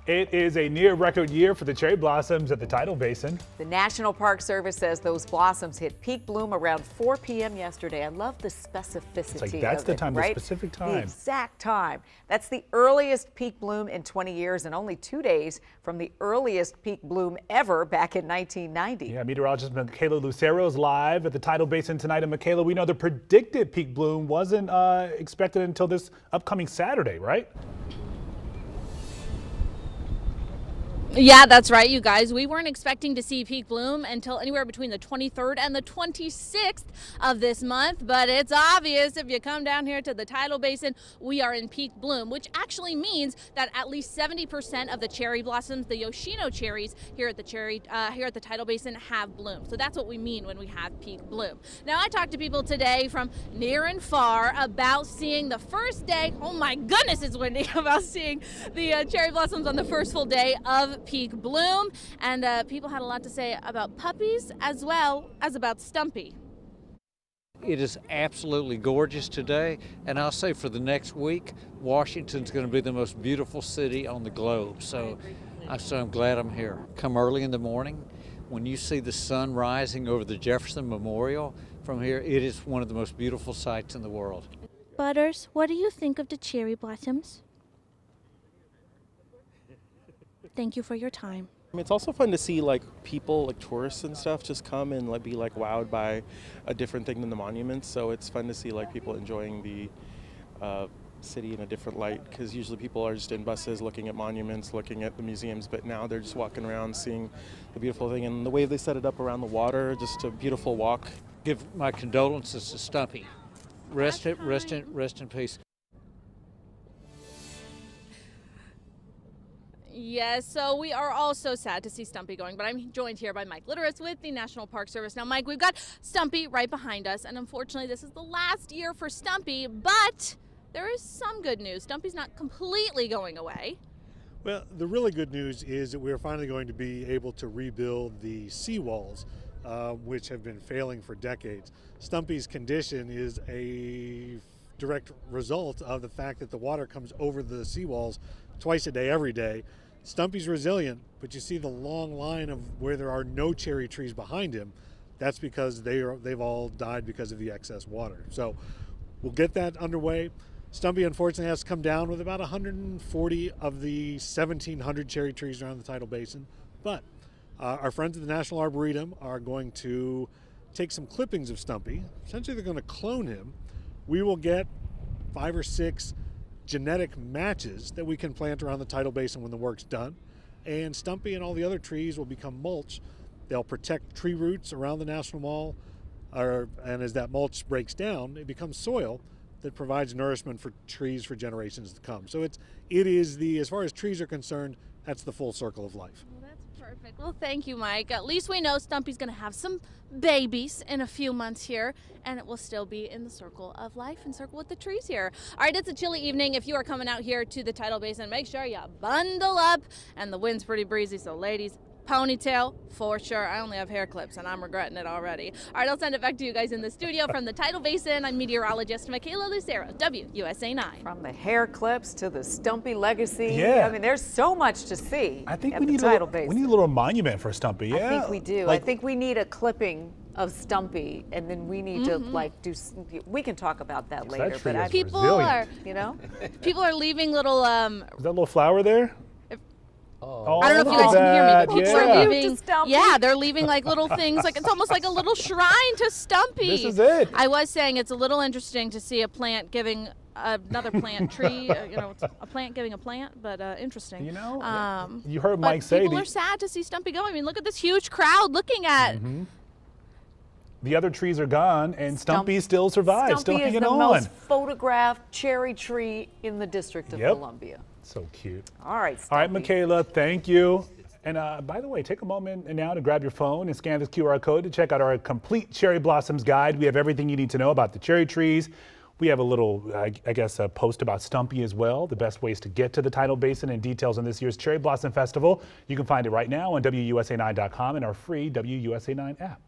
It is a near record year for the cherry blossoms at the Tidal Basin. The National Park Service says those blossoms hit peak bloom around 4 p.m. yesterday. I love the specificity It's like that's of the it, time, right? the specific time. The exact time. That's the earliest peak bloom in 20 years and only 2 days from the earliest peak bloom ever back in 1990. Yeah, meteorologist Michaela Lucero is live at the Tidal Basin tonight. And Michaela, we know the predicted peak bloom wasn't expected until this upcoming Saturday, right? Yeah, that's right, you guys. We weren't expecting to see peak bloom until anywhere between the 23rd and the 26th of this month, but it's obvious if you come down here to the Tidal Basin, we are in peak bloom, which actually means that at least 70% of the cherry blossoms, the Yoshino cherries here at the Tidal Basin have bloomed. So that's what we mean when we have peak bloom. Now, I talked to people today from near and far about seeing the first day, oh my goodness, it's windy, about seeing the cherry blossoms on the first full day of peak bloom, and people had a lot to say about puppies as well as about Stumpy. It is absolutely gorgeous today, and I'll say for the next week, Washington's going to be the most beautiful city on the globe. So I'm glad I'm here. Come early in the morning, when you see the sun rising over the Jefferson Memorial from here, it is one of the most beautiful sights in the world. Butters, what do you think of the cherry blossoms? Thank you for your time. It's also fun to see people, tourists and stuff, just come and be wowed by a different thing than the monuments. So it's fun to see people enjoying the city in a different light, because usually people are just in buses looking at monuments, looking at the museums, but now they're just walking around seeing the beautiful thing, and the way they set it up around the water, just a beautiful walk. Give my condolences to Stumpy. Rest in peace. Yes, so we are all so sad to see Stumpy going, but I'm joined here by Mike Litteris with the National Park Service. Now, Mike, we've got Stumpy right behind us, and unfortunately, this is the last year for Stumpy, but there is some good news. Stumpy's not completely going away. Well, the really good news is that we're finally going to be able to rebuild the seawalls, which have been failing for decades. Stumpy's condition is a direct result of the fact that the water comes over the seawalls twice a day, every day. Stumpy's resilient, but you see the long line of where there are no cherry trees behind him. That's because they've all died because of the excess water. So we'll get that underway. Stumpy unfortunately has to come down with about 140 of the 1,700 cherry trees around the Tidal Basin. But our friends at the National Arboretum are going to take some clippings of Stumpy. Essentially, they're going to clone him. We will get 5 or 6 genetic matches that we can plant around the Tidal Basin when the work's done. And Stumpy and all the other trees will become mulch. They'll protect tree roots around the National Mall, and as that mulch breaks down, it becomes soil that provides nourishment for trees for generations to come. So it is as far as trees are concerned, that's the full circle of life. Well, that's perfect. Well, thank you, Mike. At least we know Stumpy's going to have some babies in a few months here, and it will still be in the circle of life and circle with the trees here. All right, it's a chilly evening. If you are coming out here to the Tidal Basin, make sure you bundle up, and the wind's pretty breezy, so ladies, ponytail for sure. I only have hair clips and I'm regretting it already. All right, I'll send it back to you guys in the studio from the Tidal Basin. I'm meteorologist Michaela Lucero, WUSA 9. From the hair clips to the Stumpy legacy. Yeah. I mean, there's so much to see. I think at we the need Tidal Basin. we need a little monument for Stumpy. Yeah, I think we do. I think we need a clipping of Stumpy, and then we need to do. We can talk about that later. But people resilient. are leaving little. Is that little flower there? Oh, I don't know if you guys can hear me, but people are leaving. Yeah, they're leaving little things. It's almost like a little shrine to Stumpy. This is it. I was saying it's a little interesting to see a plant giving another plant tree. It's a plant giving a plant, but interesting. You heard Mike say people are sad to see Stumpy go. I mean, look at this huge crowd looking at. The other trees are gone, and Stumpy still survives, still hanging on. Stumpy is the most photographed cherry tree in the District of Columbia. So cute. All right, Stumpy. All right, Michaela, thank you. And by the way, take a moment now to grab your phone and scan this QR code to check out our complete cherry blossoms guide. We have everything you need to know about the cherry trees. We have a little, I guess, a post about Stumpy as well, the best ways to get to the Tidal Basin and details on this year's Cherry Blossom Festival. You can find it right now on WUSA9.com and our free WUSA9 app.